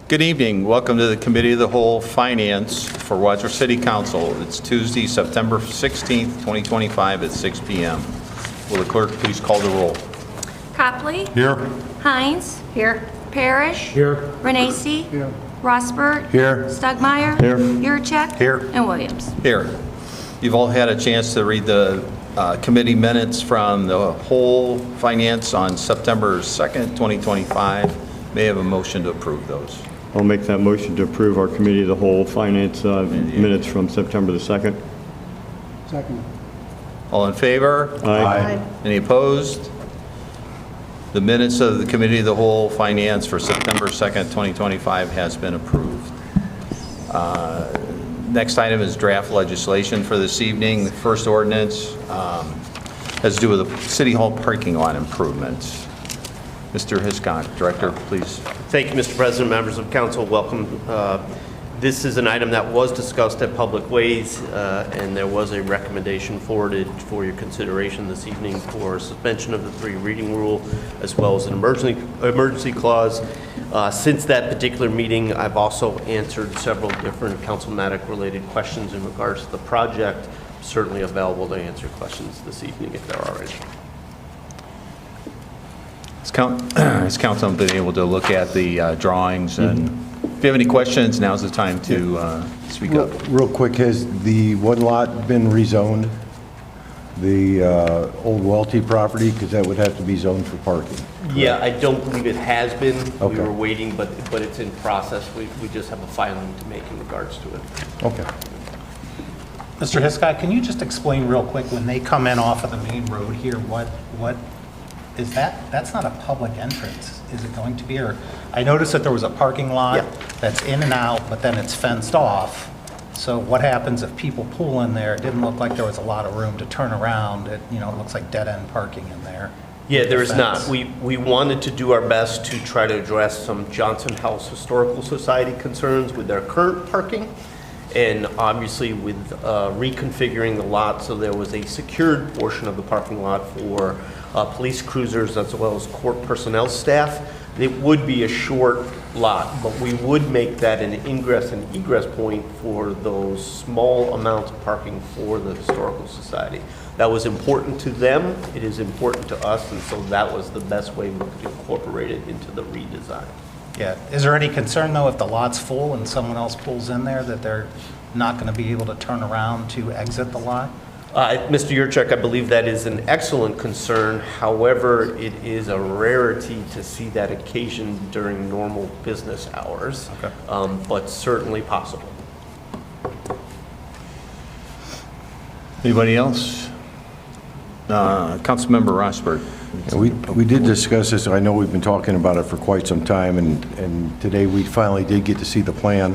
Good evening. Welcome to the Committee of the Whole Finance for Wadsworth City Council. It's Tuesday, September 16th, 2025 at 6 p.m. Will the clerk please call the roll? Copley. Here. Hines. Here. Parrish. Here. Renacci. Here. Rossbert. Here. Stugmeyer. Here. Yurcheck. Here. And Williams. Here. You've all had a chance to read the committee minutes from the whole finance on September 2nd, 2025. May I have a motion to approve those? I'll make that motion to approve our Committee of the Whole Finance minutes from September the 2nd. Second. All in favor? Aye. Any opposed? The minutes of the Committee of the Whole Finance for September 2nd, 2025 has been approved. Next item is draft legislation for this evening. The first ordinance has to do with the City Hall parking lot improvements. Mr. Hiscock, Director, please. Thank you, Mr. President, members of council. Welcome. This is an item that was discussed at Public Ways, and there was a recommendation forwarded for your consideration this evening for suspension of the 3 reading rule, as well as an emergency clause. Since that particular meeting, I've also answered several different councilmatic related questions in regards to the project. I'm certainly available to answer questions this evening if there are any. Has council been able to look at the drawings? And if you have any questions, now's the time to speak up. Real quick, has the one lot been rezoned? The old Welty property, because that would have to be zoned for parking. Yeah, I don't believe it has been. Okay. We were waiting, but it's in process. We just have a filing to make in regards to it. Okay. Mr. Hiscock, can you just explain real quick, when they come in off of the main road here, what is that? That's not a public entrance, is it going to be? Or I noticed that there was a parking lot that's in and out, but then it's fenced off. So what happens if people pull in there? It didn't look like there was a lot of room to turn around. It looks like dead-end parking in there. Yeah, there is not. We wanted to do our best to try to address some Johnson House Historical Society concerns with their current parking. And obviously with reconfiguring the lot so there was a secured portion of the parking lot for police cruisers as well as court personnel staff. It would be a short lot, but we would make that an ingress and egress point for those small amounts of parking for the Historical Society. That was important to them, it is important to us, and so that was the best way we could incorporate it into the redesign. Yeah. Is there any concern, though, if the lot's full and someone else pulls in there, that they're not going to be able to turn around to exit the lot? Mr. Yurcheck, I believe that is an excellent concern. However, it is a rarity to see that occasion during normal business hours, but certainly possible. Anybody else? Councilmember Rossbert. Yeah, we did discuss this. I know we've been talking about it for quite some time, and today we finally did get to see the plan.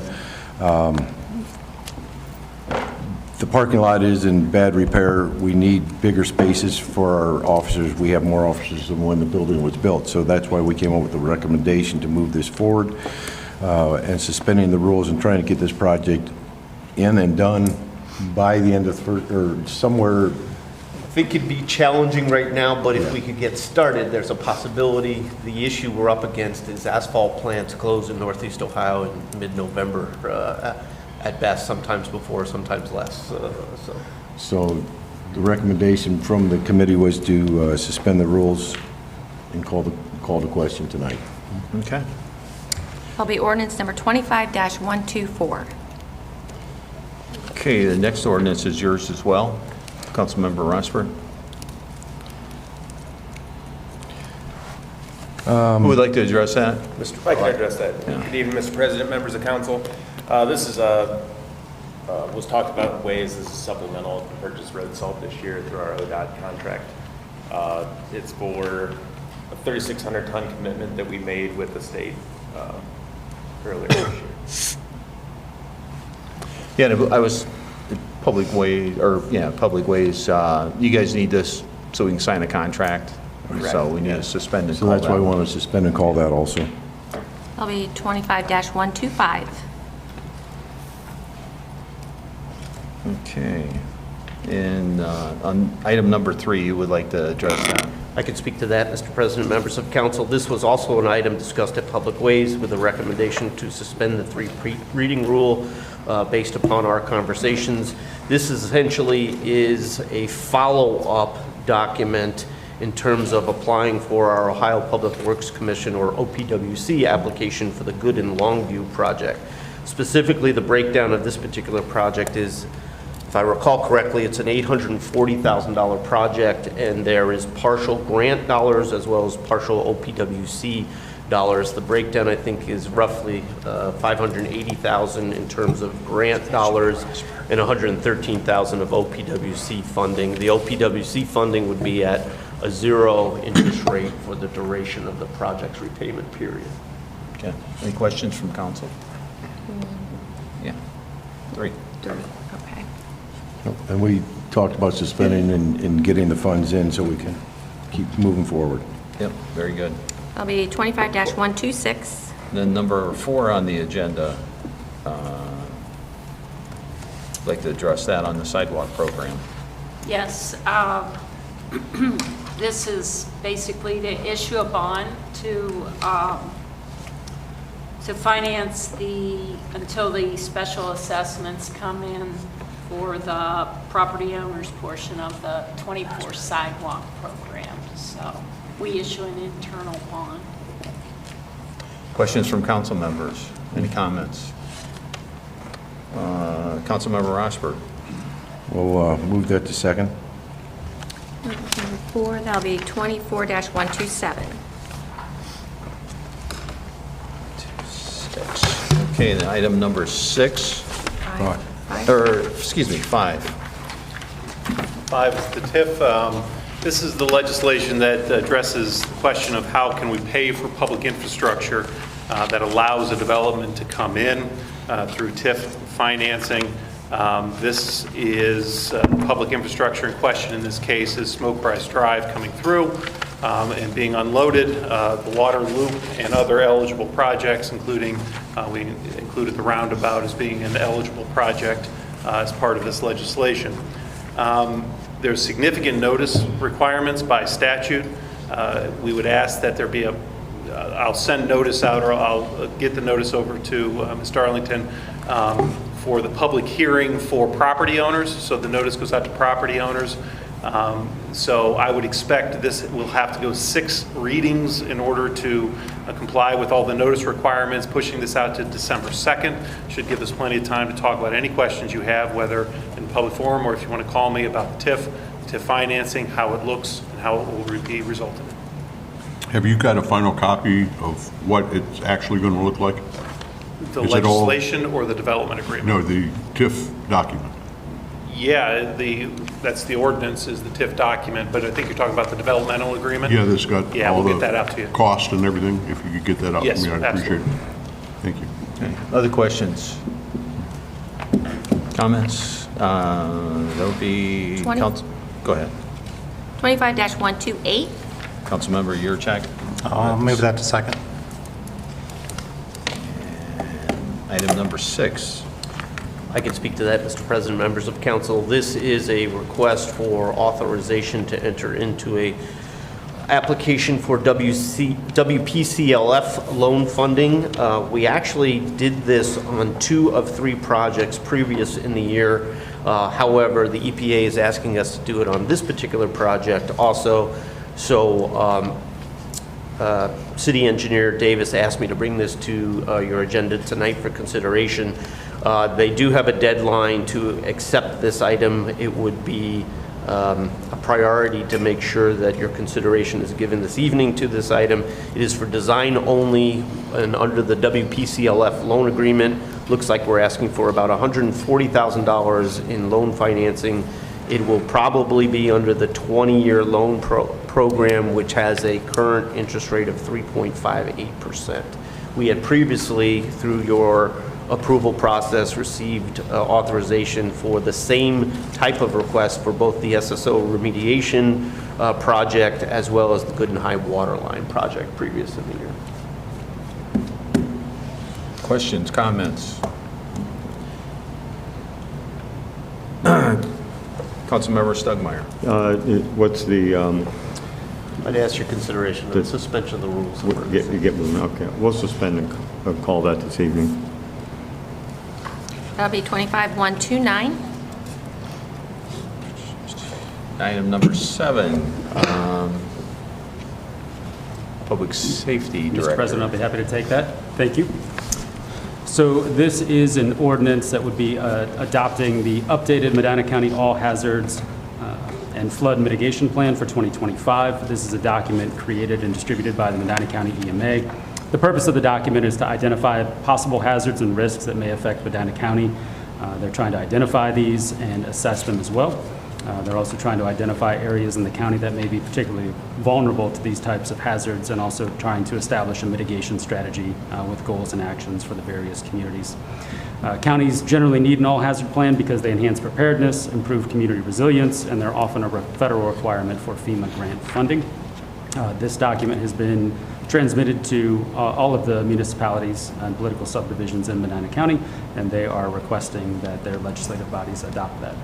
The parking lot is in bad repair. We need bigger spaces for our officers. We have more officers than when the building was built, so that's why we came up with the recommendation to move this forward and suspending the rules and trying to get this project in and done by the end of or somewhere. I think it'd be challenging right now, but if we could get started, there's a possibility. The issue we're up against is asphalt plants close in Northeast Ohio in mid-November at best, sometimes before, sometimes less. So the recommendation from the committee was to suspend the rules and call the question tonight. Okay. Will be ordinance number 25-124. Okay, the next ordinance is yours as well. Councilmember Rossbert. Who would like to address that? If I can address that. Yeah. Good evening, Mr. President, members of council. This is was talked about in ways. This is supplemental to purchase road salt this year through our ODOT contract. It's for a 3,600 ton commitment that we made with the state earlier this year. Yeah, I was Public Ways, Public Ways. You guys need this so we can sign a contract. Correct. So we need to suspend and So call that's why I that. want to suspend and call that also. Will be 25-125. Okay. And on item number 3, you would like to address that? I could speak to that, Mr. President, members of council. This was also an item discussed at Public Ways with a recommendation to suspend the reading rule based upon our conversations. This essentially is a follow-up document in terms of applying for our Ohio Public Works Commission, or OPWC, application for the Good and Longview project. Specifically, the breakdown of this particular project is, if I recall correctly, it's an $840,000 project, and there is partial grant dollars as well as partial OPWC dollars. The breakdown, I think, is roughly $580,000 in terms of grant dollars and $113,000 of OPWC funding. The OPWC funding would be at a 0 interest rate for the duration of the project's repayment period. Okay. Any questions from council? Yeah. 3. 3, okay. And we talked about suspending and getting the funds in so we can keep moving forward. Yep, very good. That'll be 25-126. Then number 4 on the agenda, I'd like to address that on the sidewalk program. Yes, this is basically to issue a bond to finance until the special assessments come in for the property owner's portion of the 24 sidewalk program. So we issue an internal bond. Questions from council members? Any comments? Councilmember Rosberg. We'll move that to second. Number 4, that'll be 24-127. Okay, then item number 6, 5. or excuse me, 5. 5 is the TIF. This is the legislation that addresses the question of how can we pay for public infrastructure that allows a development to come in through TIF financing. This is public infrastructure in question. In this case is Smoke Rise Drive coming through and being unloaded, the water loop and other eligible projects, including we included the roundabout as being an eligible project as part of this legislation. There's significant notice requirements by statute. We would ask that there be I'll send notice out, or I'll get the notice over to Ms. Darlington for the public hearing for property owners. So the notice goes out to property owners. So I would expect this will have to go 6 readings in order to comply with all the notice requirements. Pushing this out to December 2nd should give us plenty of time to talk about any questions you have, whether in public forum or if you want to call me about the TIF financing, how it looks, and how it will be resulted. Have you got a final copy of what it's actually going to look like? The Is it all- legislation or the development agreement? No, the TIF document. Yeah, that's the ordinance is the TIF document, but I think you're talking about the developmental agreement? Yeah, that's got Yeah, all we'll get that out to the you. cost and everything. If you could get that out Yes, to me, I'd appreciate it. Thank you. Okay. Other questions? Comments? That'll be 20. Go ahead. 25-128. Councilmember Yurcheck. I'll move that to second. Item number 6. I can speak to that, Mr. President, members of council. This is a request for authorization to enter into a application for WPCLF loan funding. We actually did this on 2 of 3 projects previous in the year. However, the EPA is asking us to do it on this particular project also. So City Engineer Davis asked me to bring this to your agenda tonight for consideration. They do have a deadline to accept this item. It would be a priority to make sure that your consideration is given this evening to this item. It is for design only and under the WPCLF loan agreement. Looks like we're asking for about $140,000 in loan financing. It will probably be under the 20-year loan program, which has a current interest rate of 3.58%. We had previously, through your approval process, received authorization for the same type of request for both the SSO remediation project as well as the Good and High water line project previous in the year. Questions, comments? Councilmember Stugmeyer. What's the I'd ask your consideration of the suspension of the rules. of emergency. Get moving, okay. We'll suspend and call that this evening. That'll be 25-129. Item number 7, Public Safety Director. Mr. President, I'll be happy to take that. Thank you. So this is an ordinance that would be adopting the updated Medina County All Hazards and Flood Mitigation Plan for 2025. This is a document created and distributed by the Medina County EMA. The purpose of the document is to identify possible hazards and risks that may affect Medina County. They're trying to identify these and assess them as well. They're also trying to identify areas in the county that may be particularly vulnerable to these types of hazards, and also trying to establish a mitigation strategy with goals and actions for the various communities. Counties generally need an all-hazard plan because they enhance preparedness, improve community resilience, and they're often a federal requirement for FEMA grant funding. This document has been transmitted to all of the municipalities and political subdivisions in Medina County, and they are requesting that their legislative bodies adopt that.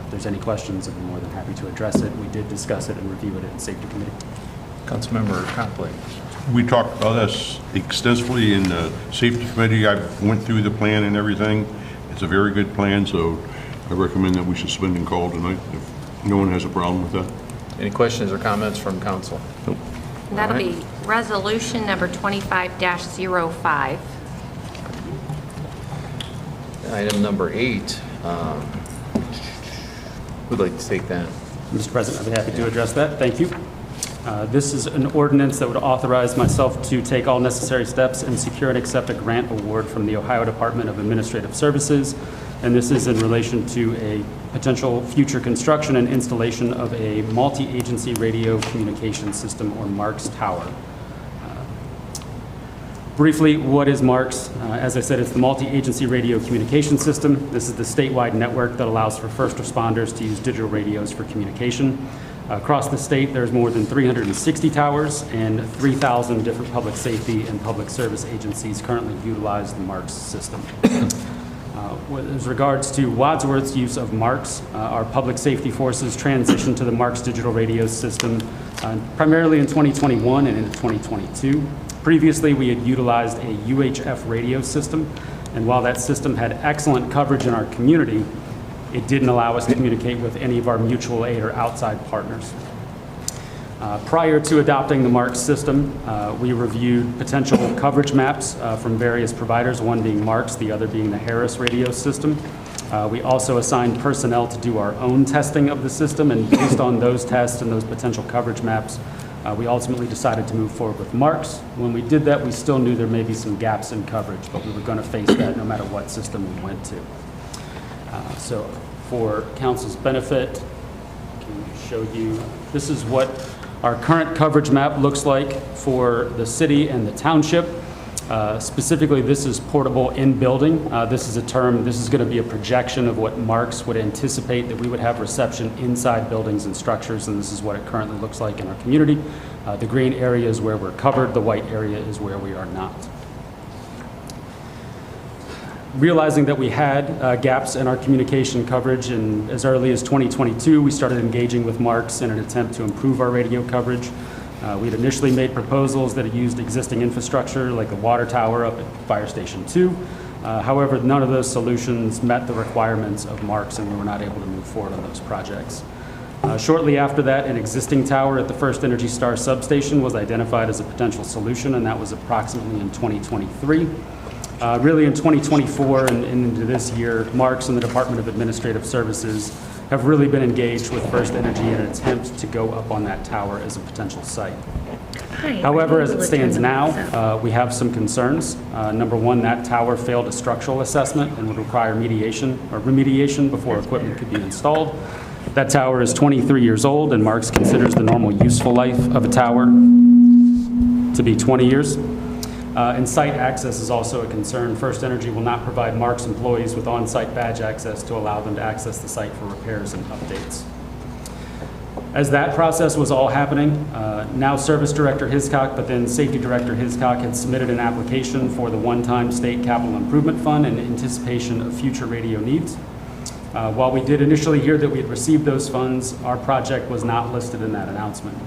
If there's any questions, I'd be more than happy to address it. We did discuss it and review it in Safety Committee. Councilmember Copley. We talked about this extensively in the Safety Committee. I went through the plan and everything. It's a very good plan, so I recommend that we suspend and call tonight if no one has a problem with that. Any questions or comments from council? Nope. That'll All right. be resolution number 25-05. Item number 8, who'd like to take that? Mr. President, I'd be happy to address that. Thank you. This is an ordinance that would authorize myself to take all necessary steps and secure and accept a grant award from the Ohio Department of Administrative Services. And this is in relation to a potential future construction and installation of a multi-agency radio communication system, or MARCS tower. Briefly, what is MARCS? As I said, it's the multi-agency radio communication system. This is the statewide network that allows for first responders to use digital radios for communication. Across the state, there's more than 360 towers, and 3,000 different public safety and public service agencies currently utilize the MARCS system. With regards to Wadsworth's use of MARCS, our public safety forces transitioned to the MARCS digital radio system primarily in 2021 and into 2022. Previously, we had utilized a UHF radio system, and while that system had excellent coverage in our community, it didn't allow us to communicate with any of our mutual aid or outside partners. Prior to adopting the MARCS system, we reviewed potential coverage maps from various providers, one being MARCS, the other being the Harris radio system. We also assigned personnel to do our own testing of the system, and based on those tests and those potential coverage maps, we ultimately decided to move forward with MARCS. When we did that, we still knew there may be some gaps in coverage, but we were going to face that no matter what system we went to. So for council's benefit, I can show you, this is what our current coverage map looks like for the city and the township. Specifically, this is portable in building. This is a term, this is going to be a projection of what MARCS would anticipate that we would have reception inside buildings and structures, and this is what it currently looks like in our community. The green area is where we're covered, the white area is where we are not. Realizing that we had gaps in our communication coverage, and as early as 2022, we started engaging with MARCS in an attempt to improve our radio coverage. We had initially made proposals that had used existing infrastructure like the water tower up at Fire Station 2. However, none of those solutions met the requirements of MARCS, and we were not able to move forward on those projects. Shortly after that, an existing tower at the First Energy Star substation was identified as a potential solution, and that was approximately in 2023. Really in 2024 and into this year, MARCS and the Department of Administrative Services have really been engaged with First Energy in an attempt to go up on that tower as a potential site. However, as it stands now, we have some concerns. Number one, that tower failed a structural assessment and would require remediation before equipment could be installed. That tower is 23 years old, and MARCS considers the normal useful life of a tower to be 20 years. And site access is also a concern. First Energy will not provide MARCS employees with on-site badge access to allow them to access the site for repairs and updates. As that process was all happening, now Service Director Hiscock, but then Safety Director Hiscock had submitted an application for the one-time state capital improvement fund in anticipation of future radio needs. While we did initially hear that we had received those funds, our project was not listed in that announcement.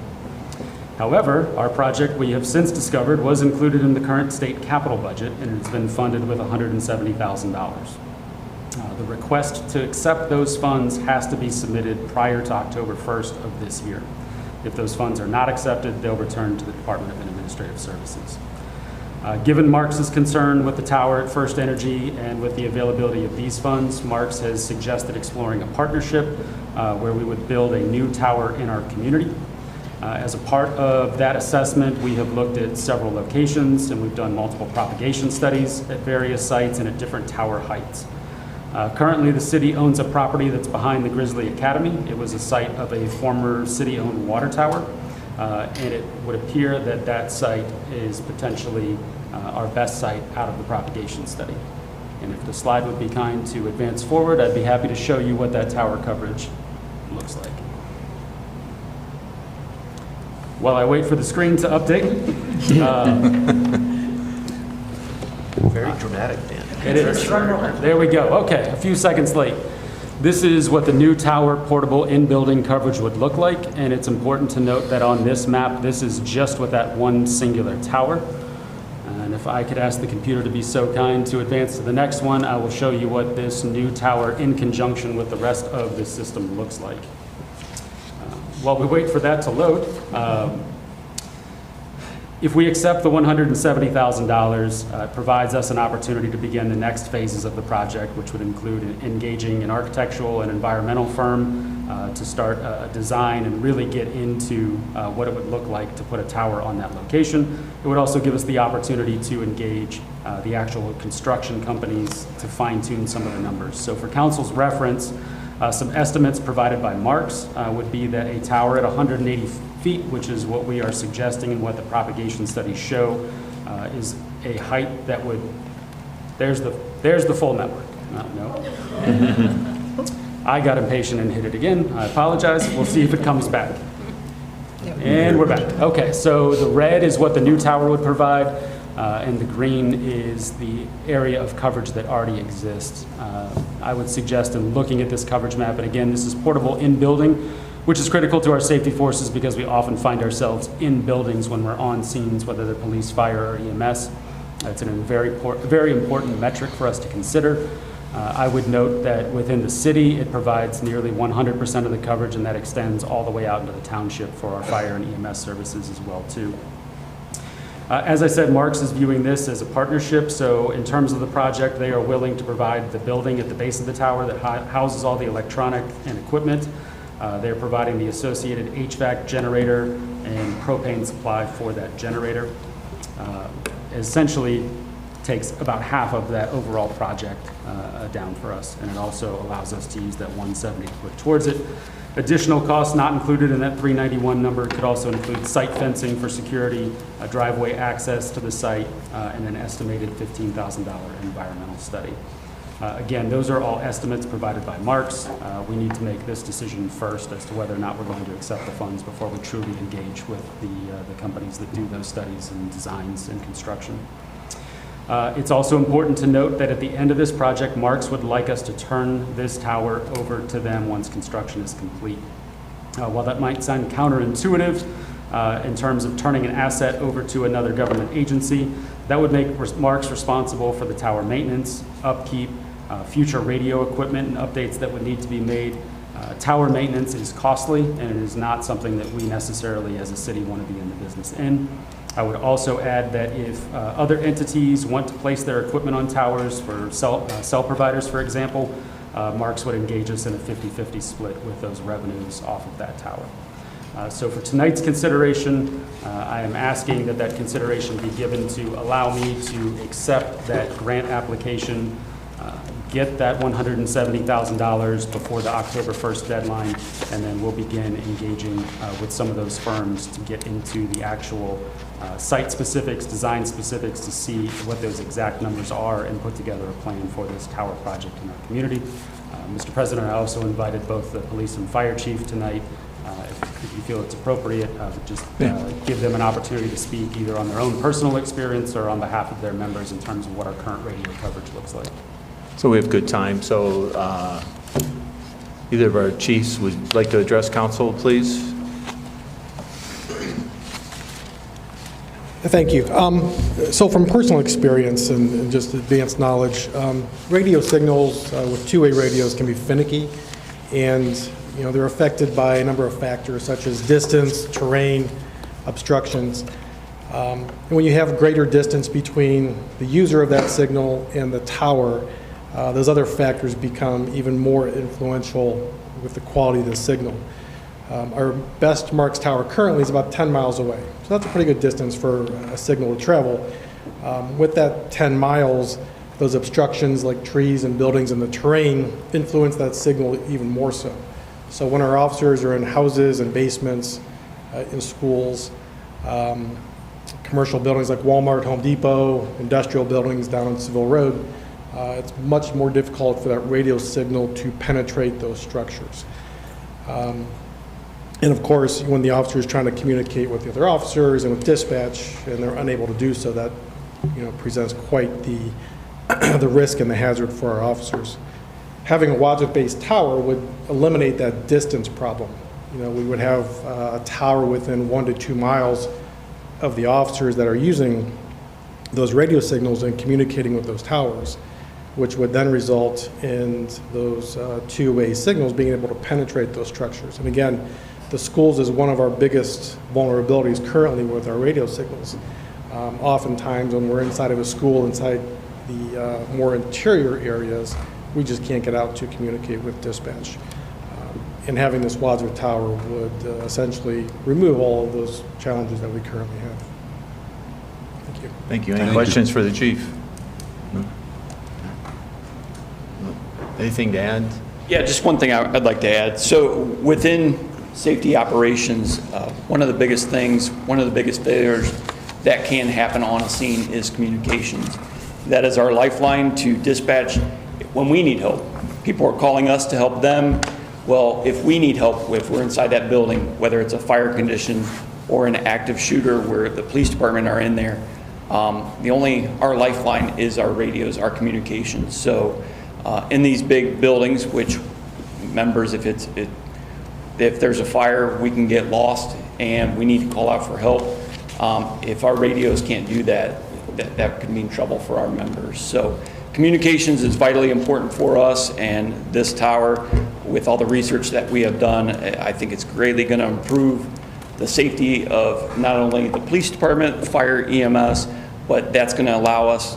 However, our project, we have since discovered, was included in the current state capital budget, and it's been funded with $170,000. The request to accept those funds has to be submitted prior to October 1st of this year. If those funds are not accepted, they'll return to the Department of Administrative Services. Given Marks' concern with the tower at First Energy and with the availability of these funds, Marks has suggested exploring a partnership where we would build a new tower in our community. As a part of that assessment, we have looked at several locations and we've done multiple propagation studies at various sites and at different tower heights. Currently, the city owns a property that's behind the Grizzly Academy. It was a site of a former city-owned water tower, and it would appear that that site is potentially our best site out of the propagation study. And if the slide would be kind to advance forward, I'd be happy to show you what that tower coverage looks like. While I wait for the screen to update, Very dramatic, Dan. it is. There we go. Okay, a few seconds late. This is what the new tower portable in-building coverage would look like, and it's important to note that on this map, this is just with that one singular tower. And if I could ask the computer to be so kind to advance to the next one, I will show you what this new tower in conjunction with the rest of the system looks like. While we wait for that to load, if we accept the $170,000, it provides us an opportunity to begin the next phases of the project, which would include engaging an architectural and environmental firm to start a design and really get into what it would look like to put a tower on that location. It would also give us the opportunity to engage the actual construction companies to fine-tune some of the numbers. So for council's reference, some estimates provided by Marks would be that a tower at 180 feet, which is what we are suggesting and what the propagation studies show, is a height that would, there's the full network. No. I got impatient and hit it again. I apologize. We'll see if it comes back. And we're back. Okay, so the red is what the new tower would provide, and the green is the area of coverage that already exists. I would suggest in looking at this coverage map, and again, this is portable in building, which is critical to our safety forces because we often find ourselves in buildings when we're on scenes, whether they're police, fire, or EMS. It's a very important metric for us to consider. I would note that within the city, it provides nearly 100% of the coverage, and that extends all the way out into the township for our fire and EMS services as well, too. As I said, Marks is viewing this as a partnership, so in terms of the project, they are willing to provide the building at the base of the tower that houses all the electronic and equipment. They're providing the associated HVAC generator and propane supply for that generator. Essentially takes about half of that overall project down for us, and it also allows us to use that 170 to put towards it. Additional costs not included in that 391 number could also include site fencing for security, driveway access to the site, and an estimated $15,000 environmental study. Again, those are all estimates provided by Marks. We need to make this decision first as to whether or not we're going to accept the funds before we truly engage with the companies that do those studies and designs and construction. It's also important to note that at the end of this project, Marks would like us to turn this tower over to them once construction is complete. While that might sound counterintuitive in terms of turning an asset over to another government agency, that would make Marks responsible for the tower maintenance, upkeep, future radio equipment and updates that would need to be made. Tower maintenance is costly, and it is not something that we necessarily as a city want to be in the business in. I would also add that if other entities want to place their equipment on towers for cell providers, for example, Marks would engage us in a 50-50 split with those revenues off of that tower. So for tonight's consideration, I am asking that that consideration be given to allow me to accept that grant application, get that $170,000 before the October 1st deadline, and then we'll begin engaging with some of those firms to get into the actual site specifics, design specifics, to see what those exact numbers are and put together a plan for this tower project in our community. Mr. President, I also invited both the police and fire chief tonight. If you feel it's appropriate, just give them an opportunity to speak either on their own personal experience or on behalf of their members in terms of what our current radio coverage looks like. So we have good time. So either of our chiefs would like to address council, please. Thank you. So from personal experience and just advanced knowledge, radio signals with two-way radios can be finicky, and they're affected by a number of factors such as distance, terrain, obstructions. And when you have greater distance between the user of that signal and the tower, those other factors become even more influential with the quality of the signal. Our best Marks tower currently is about 10 miles away, so that's a pretty good distance for a signal to travel. With that 10 miles, those obstructions like trees and buildings and the terrain influence that signal even more so. So when our officers are in houses and basements, in schools, commercial buildings like Walmart, Home Depot, industrial buildings down on Seville Road, it's much more difficult for that radio signal to penetrate those structures. And of course, when the officer is trying to communicate with the other officers and with dispatch, and they're unable to do so, that presents quite the risk and the hazard for our officers. Having a Wadsworth-based tower would eliminate that distance problem. We would have a tower within 1 to 2 miles of the officers that are using those radio signals and communicating with those towers, which would then result in those two-way signals being able to penetrate those structures. And again, the schools is one of our biggest vulnerabilities currently with our radio signals. Oftentimes when we're inside of a school, inside the more interior areas, we just can't get out to communicate with dispatch. And having this Wadsworth tower would essentially remove all of those challenges that we currently have. Thank you. Thank you. Any questions for the chief? No? Anything to add? Yeah, just one thing I'd like to add. So within safety operations, one of the biggest failures that can happen on a scene is communications. That is our lifeline to dispatch when we need help. People are calling us to help them. Well, if we need help, if we're inside that building, whether it's a fire condition or an active shooter where the police department are in there, our lifeline is our radios, our communications. So in these big buildings, which members, if there's a fire, we can get lost and we need to call out for help. If our radios can't do that, that could mean trouble for our members. So communications is vitally important for us, and this tower, with all the research that we have done, I think it's greatly going to improve the safety of not only the police department, fire, EMS, but that's going to allow us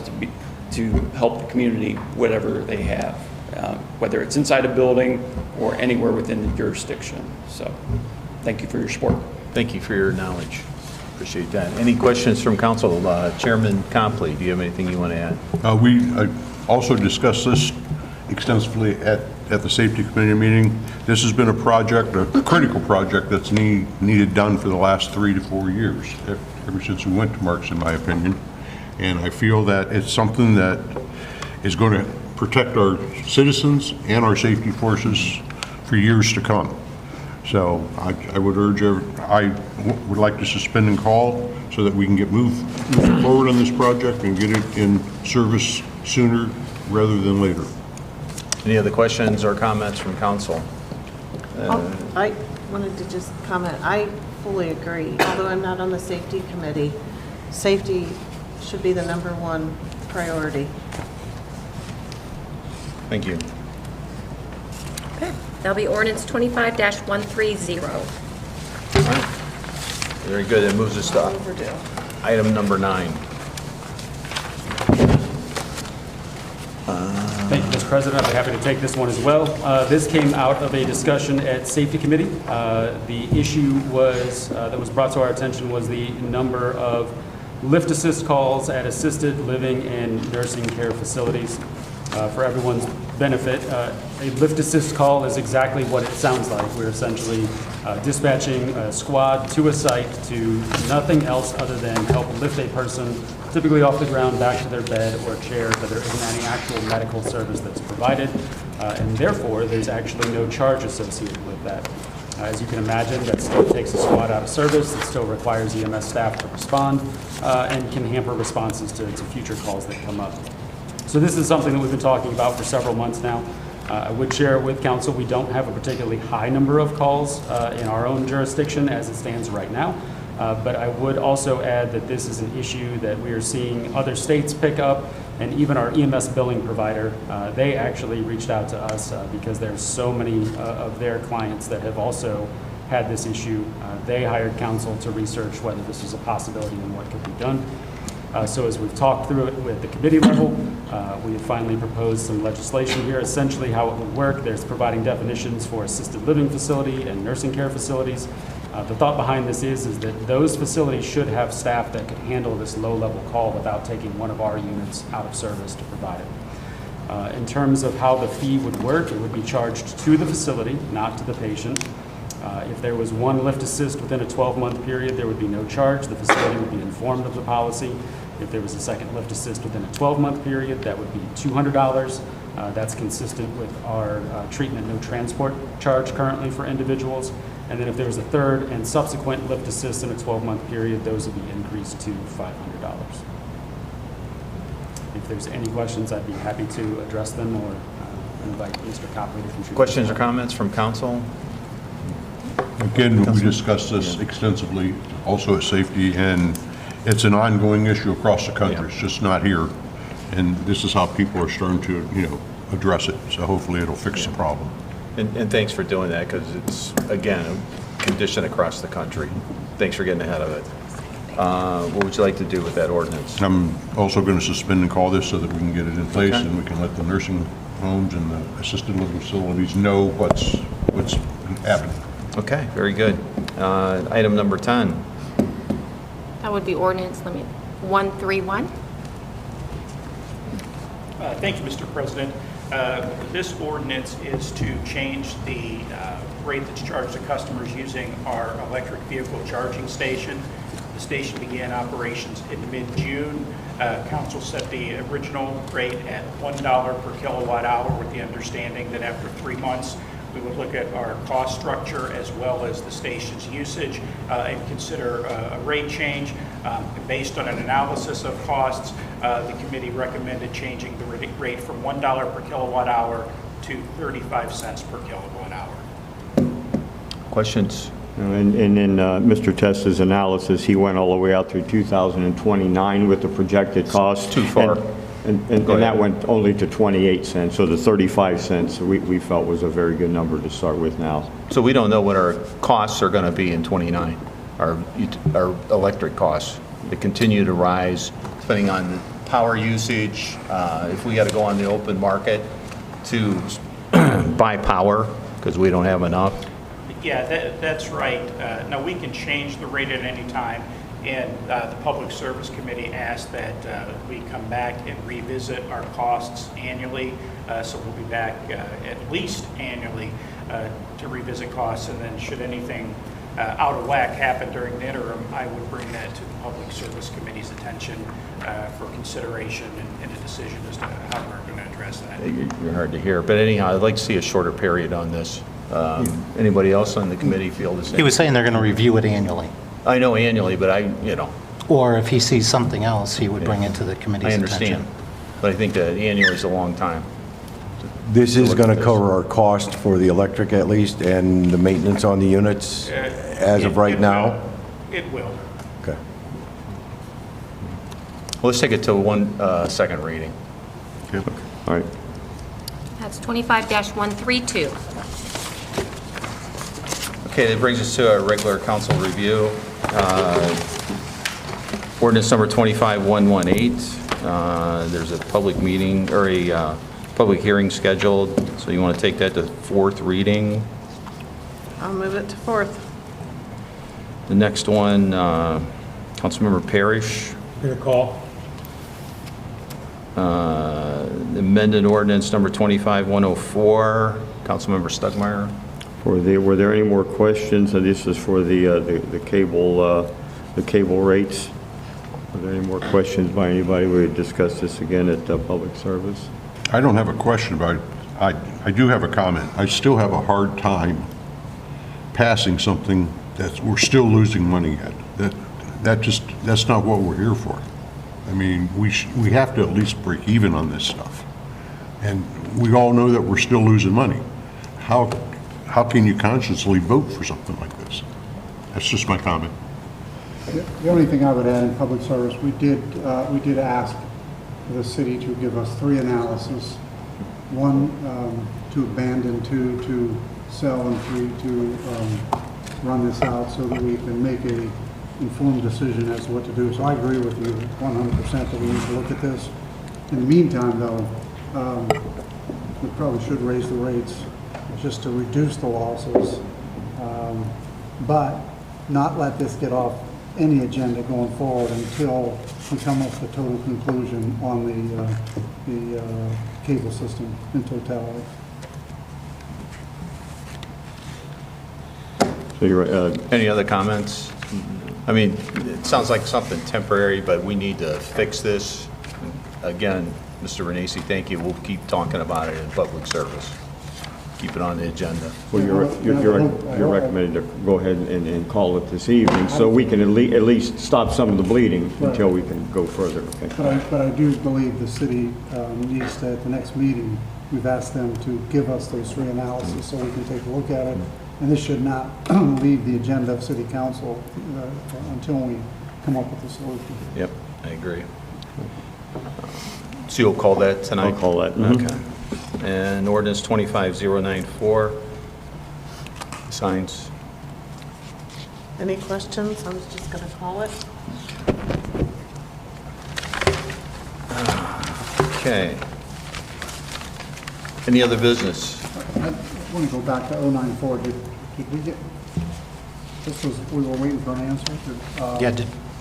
to help the community, whatever they have, whether it's inside a building or anywhere within the jurisdiction. So thank you for your support. Thank you for your knowledge. Appreciate that. Any questions from council? Chairman Copley, do you have anything you want to add? We also discussed this extensively at the safety committee meeting. This has been a project, a critical project that's needed done for the last 3 to 4 years, ever since we went to Marks, in my opinion. And I feel that it's something that is going to protect our citizens and our safety forces for years to come. So I would urge, I would like to suspend and call so that we can get moving forward on this project and get it in service sooner rather than later. Any other questions or comments from council? I wanted to just comment. I fully agree. Although I'm not on the safety committee, safety should be the #1 priority. Thank you. Okay. That'll be ordinance 25-130. Very good. It moves us to item number 9. Thank you, Mr. President. I'd be happy to take this one as well. This came out of a discussion at Safety Committee. The issue that was brought to our attention was the number of lift assist calls at assisted living and nursing care facilities. For everyone's benefit, a lift assist call is exactly what it sounds like. We're essentially dispatching a squad to a site to nothing else other than help lift a person, typically off the ground, back to their bed or chair, but there isn't any actual medical service that's provided, and therefore there's actually no charge associated with that. As you can imagine, that still takes a squad out of service. It still requires EMS staff to respond and can hamper responses to future calls that come up. So this is something that we've been talking about for several months now. I would share with council, we don't have a particularly high number of calls in our own jurisdiction as it stands right now. But I would also add that this is an issue that we are seeing other states pick up, and even our EMS billing provider, they actually reached out to us because there's so many of their clients that have also had this issue. They hired counsel to research whether this was a possibility and what could be done. So as we've talked through it with the committee level, we have finally proposed some legislation here. Essentially how it would work, there's providing definitions for assisted living facility and nursing care facilities. The thought behind this is that those facilities should have staff that could handle this low-level call without taking one of our units out of service to provide it. In terms of how the fee would work, it would be charged to the facility, not to the patient. If there was one lift assist within a 12-month period, there would be no charge. The facility would be informed of the policy. If there was a second lift assist within a 12-month period, that would be $200. That's consistent with our treatment no transport charge currently for individuals. And then if there was a third and subsequent lift assist in a 12-month period, those would be increased to $500. If there's any questions, I'd be happy to address them or invite Mr. Copley to contribute. Questions or comments from council? Again, we discussed this extensively, also at safety, and it's an ongoing issue across the country. It's just not here. And this is how people are starting to, address it. So hopefully it'll fix the problem. And thanks for doing that, because it's, again, a condition across the country. Thanks for getting ahead of it. What would you like to do with that ordinance? I'm also going to suspend and call this so that we can get it in place and we can let the nursing homes and the assisted living facilities know what's happening. Okay, very good. Item number 10. That would be ordinance limit 131. Thank you, Mr. President. This ordinance is to change the rate that's charged to customers using our electric vehicle charging station. The station began operations in mid-June. Council set the original rate at $1 per kilowatt hour with the understanding that after 3 months, we would look at our cost structure as well as the station's usage and consider a rate change. Based on an analysis of costs, the committee recommended changing the rate from $1 per kilowatt hour to 35 cents per kilowatt hour. Questions? And in Mr. Testa's analysis, he went all the way out through 2029 with the projected cost. Too far. And that went only to 28 cents, so the 35 cents we felt was a very good number to start with now. So we don't know what our costs are going to be in 29, our electric costs. They continue to rise depending on the power usage. If we got to go on the open market to buy power because we don't have enough. Yeah, that's right. Now, we can change the rate at any time. And the Public Service Committee asked that we come back and revisit our costs annually. So we'll be back at least annually to revisit costs. And then should anything out of whack happen during the interim, I would bring that to the Public Service Committee's attention for consideration and a decision as to how we're going to address that. You're hard to hear. But anyhow, I'd like to see a shorter period on this. Anybody else on the committee feel the same? He was saying they're going to review it annually. I know annually, but Or if he sees something else, he would bring it to the committee's attention. I understand. But I think that annually is a long time. This is going to cover our cost for the electric at least and the maintenance on the units as of right now? It will. Okay. Well, let's take it to one second reading. Okay. All right. That's 25-132. Okay, that brings us to our regular council review. Ordinance number 25118. There's a public meeting or a public hearing scheduled, so you want to take that to fourth reading. I'll move it to fourth. The next one, Councilmember Parrish. Good call. Amended ordinance number 25104. Councilmember Stugmeyer. Were there any more questions? This is for the cable rates. Are there any more questions by anybody? We would discuss this again at public service. I don't have a question about it. I do have a comment. I still have a hard time passing something that we're still losing money at. That's not what we're here for. I mean, we have to at least break even on this stuff. And we all know that we're still losing money. How can you consciously vote for something like this? That's just my comment. The only thing I would add in public service, we did ask the city to give us 3 analyses. 1, to abandon, 2, to sell, and 3, to run this out so that we can make a informed decision as to what to do. So I agree with you 100% that we need to look at this. In the meantime, though, we probably should raise the rates just to reduce the losses, but not let this get off any agenda going forward until we come up with a total conclusion on the cable system in totality. So you're, Any other comments? I mean, it sounds like something temporary, but we need to fix this. Again, Mr. Renacci, thank you. We'll keep talking about it in public service. Keep it on the agenda. well, you're recommending to go ahead and call it this evening, so we can at least stop some of the bleeding until we can go further, okay? But I do believe the city needs to, at the next meeting, we've asked them to give us those 3 analyses so we can take a look at it. And this should not leave the agenda of city council until we come up with a solution. Yep, I agree. So you'll call that tonight? I'll call that. Okay. And ordinance 25094, signs. Any questions? I was just going to call it. Okay. Any other business? I want to go back to 094. Did we get, we were waiting for an answer?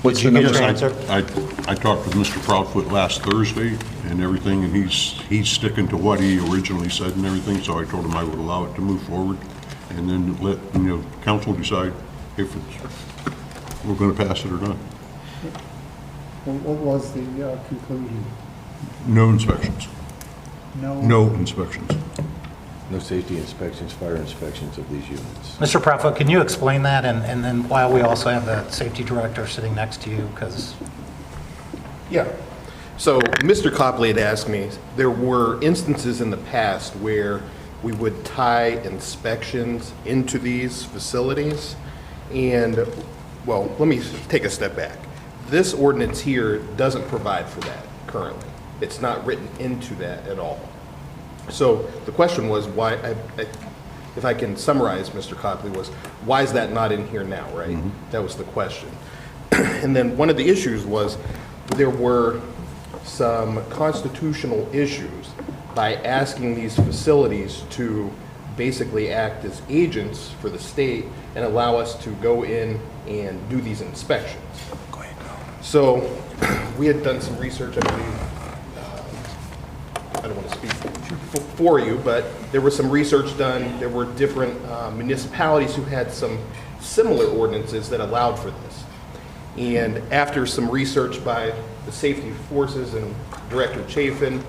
What's the Yes, number? I talked with Mr. Proudfoot last Thursday and everything, and he's sticking to what he originally said and everything, so I told him I would allow it to move forward, and then let, council decide if we're going to pass it or not. What was the conclusion? No inspections. No inspections. No safety inspections, fire inspections of these units. Mr. Proudfoot, can you explain that? And then while we also have the safety director sitting next to you, because... Yeah. So Mr. Copley had asked me, there were instances in the past where we would tie inspections into these facilities. And, well, let me take a step back. This ordinance here doesn't provide for that currently. It's not written into that at all. So the question was why, if I can summarize, Mr. Copley, was why is that not in here now, right? Mm-hmm. That was the question. And then one of the issues was there were some constitutional issues by asking these facilities to basically act as agents for the state and allow us to go in and do these inspections. Go ahead. So we had done some research, I believe. I don't want to speak for you, but there was some research done. There were different municipalities who had some similar ordinances that allowed for this. And after some research by the safety forces and Director Chafin,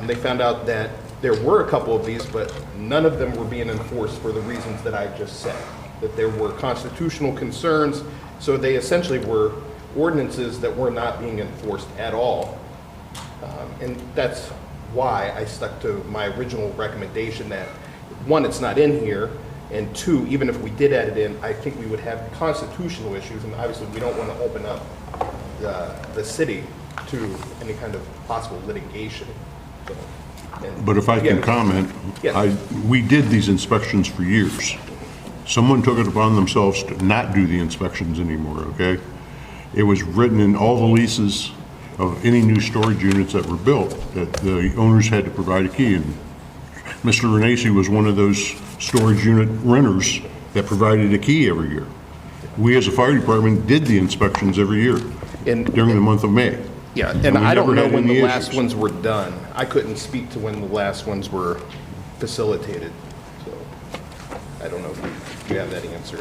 they found out that there were a couple of these, but none of them were being enforced for the reasons that I just said, that there were constitutional concerns. So they essentially were ordinances that were not being enforced at all. And that's why I stuck to my original recommendation that, one, it's not in here, and two, even if we did add it in, I think we would have constitutional issues, and obviously we don't want to open up the city to any kind of possible litigation. So, But if I can comment, Yes. we did these inspections for years. Someone took it upon themselves to not do the inspections anymore, okay? It was written in all the leases of any new storage units that were built that the owners had to provide a key. And Mr. Renacci was one of those storage unit renters that provided a key every year. We as a fire department did the inspections every year during the month of May. Yeah, and I don't know when the any last issues. ones were done. I couldn't speak to when the last ones were facilitated, so I don't know if you have that answer.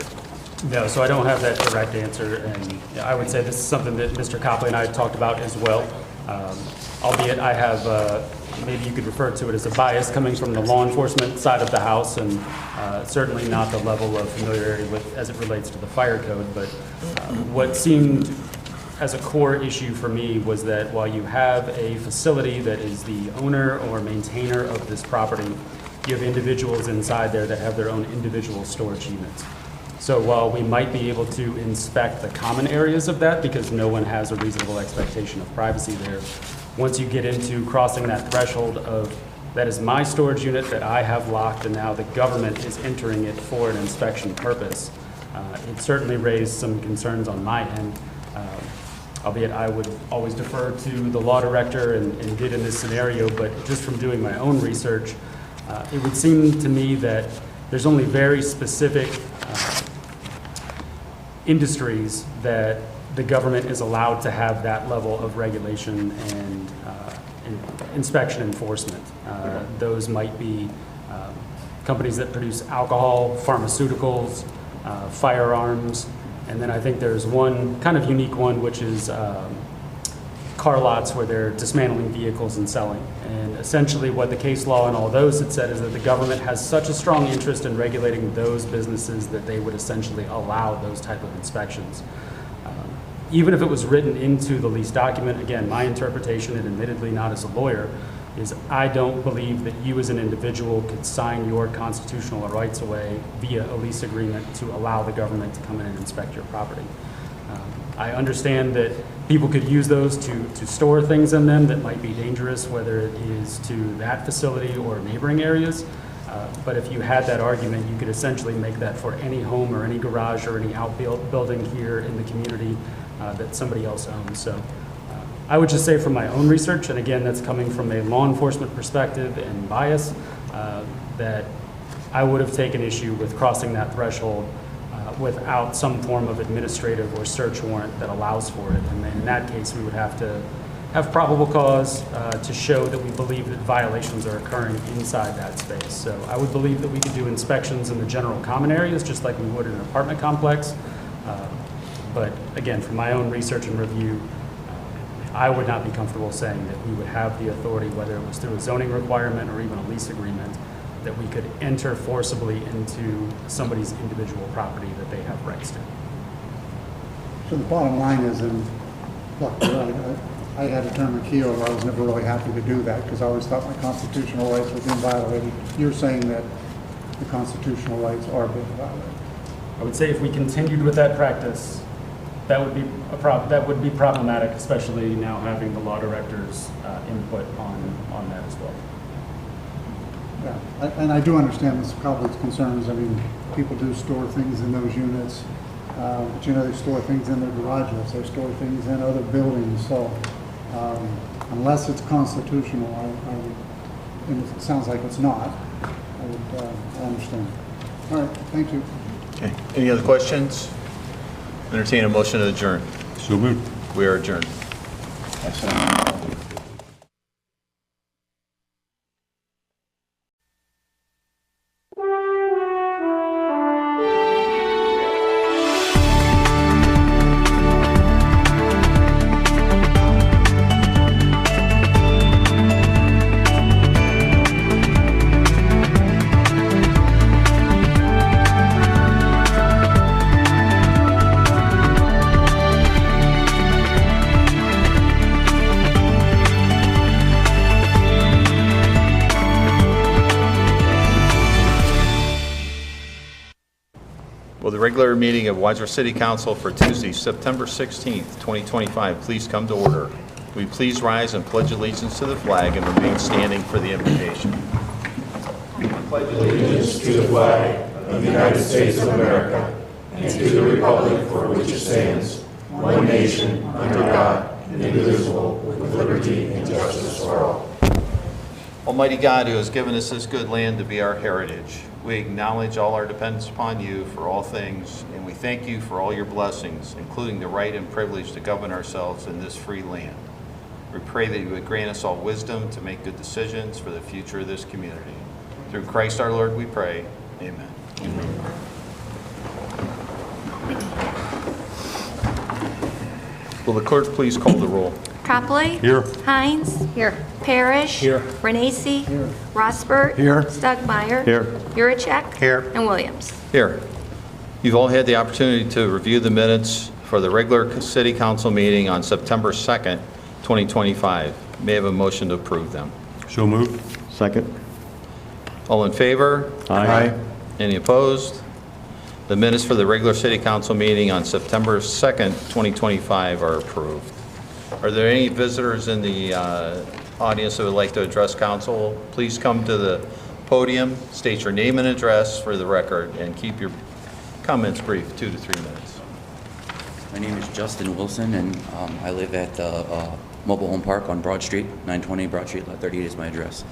No, so I don't have that direct answer, and I would say this is something that Mr. Copley and I talked about as well. Albeit I have, maybe you could refer to it as a bias coming from the law enforcement side of the house, and certainly not the level of familiarity with as it relates to the fire code. But what seemed as a core issue for me was that while you have a facility that is the owner or maintainer of this property, you have individuals inside there that have their own individual storage units. So while we might be able to inspect the common areas of that because no one has a reasonable expectation of privacy there, once you get into crossing that threshold of that is my storage unit that I have locked and now the government is entering it for an inspection purpose, it certainly raised some concerns on my end. Albeit I would always defer to the law director and did in this scenario, but just from doing my own research, it would seem to me that there's only very specific industries that the government is allowed to have that level of regulation and inspection enforcement. Those might be companies that produce alcohol, pharmaceuticals, firearms, and then I think there's one kind of unique one, which is car lots where they're dismantling vehicles and selling. And essentially what the case law and all those had said is that the government has such a strong interest in regulating those businesses that they would essentially allow those type of inspections. Even if it was written into the lease document, again, my interpretation, and admittedly not as a lawyer, is I don't believe that you as an individual could sign your constitutional rights away via a lease agreement to allow the government to come in and inspect your property. I understand that people could use those to store things in them that might be dangerous, whether it is to that facility or neighboring areas. But if you had that argument, you could essentially make that for any home or any garage or any outbuilding here in the community that somebody else owns. So I would just say from my own research, and again, that's coming from a law enforcement perspective and bias, that I would have taken issue with crossing that threshold without some form of administrative or search warrant that allows for it. And then in that case, we would have to have probable cause to show that we believe that violations are occurring inside that space. So I would believe that we could do inspections in the general common areas, just like we would in an apartment complex. But again, from my own research and review, I would not be comfortable saying that we would have the authority, whether it was through a zoning requirement or even a lease agreement, that we could enter forcibly into somebody's individual property that they have rights to. So the bottom line is, and look, I had a term in Keogh where I was never really happy to do that because I always thought my constitutional rights were being violated. You're saying that the constitutional rights are being violated. I would say if we continued with that practice, that would be that would be problematic, especially now having the law director's input on that as well. Yeah, and I do understand Mr. Copley's concerns. I mean, people do store things in those units, but you know, they store things in their garages, they store things in other buildings. So unless it's constitutional, I would, and it sounds like it's not, I understand. All right, thank you. Okay. Any other questions? Entertain a motion to adjourn. So moved. We are adjourned. Will the regular meeting of Wadsworth City Council for Tuesday, September 16th, 2025, please come to order? Will you please rise and pledge allegiance to the flag and remain standing for the invocation? Pledge allegiance to the flag of the United States of America and to the republic for which it stands, one nation, under God, indivisible, with liberty and justice for all. Almighty God, who has given us this good land to be our heritage, we acknowledge all our dependence upon you for all things, and we thank you for all your blessings, including the right and privilege to govern ourselves in this free land. We pray that you would grant us all wisdom to make good decisions for the future of this community. Through Christ our Lord we pray. Amen. Amen. Will the clerk please call the roll? Copley. Here. Hines. Here. Parrish. Here. Renacci. Here. Rosbert. Here. Stugmeyer. Here. Yuracek. Here. And Williams. Here. You've all had the opportunity to review the minutes for the regular city council meeting on September 2nd, 2025. May I have a motion to approve them? So moved. Second. All in favor? Aye. Any opposed? The minutes for the regular city council meeting on September 2nd, 2025 are approved. Are there any visitors in the audience that would like to address council? Please come to the podium, state your name and address for the record, and keep your comments brief, 2 to 3 minutes. My name is Justin Wilson, and I live at the mobile home park on Broad Street, 920 Broad Street, lot 38 is my address.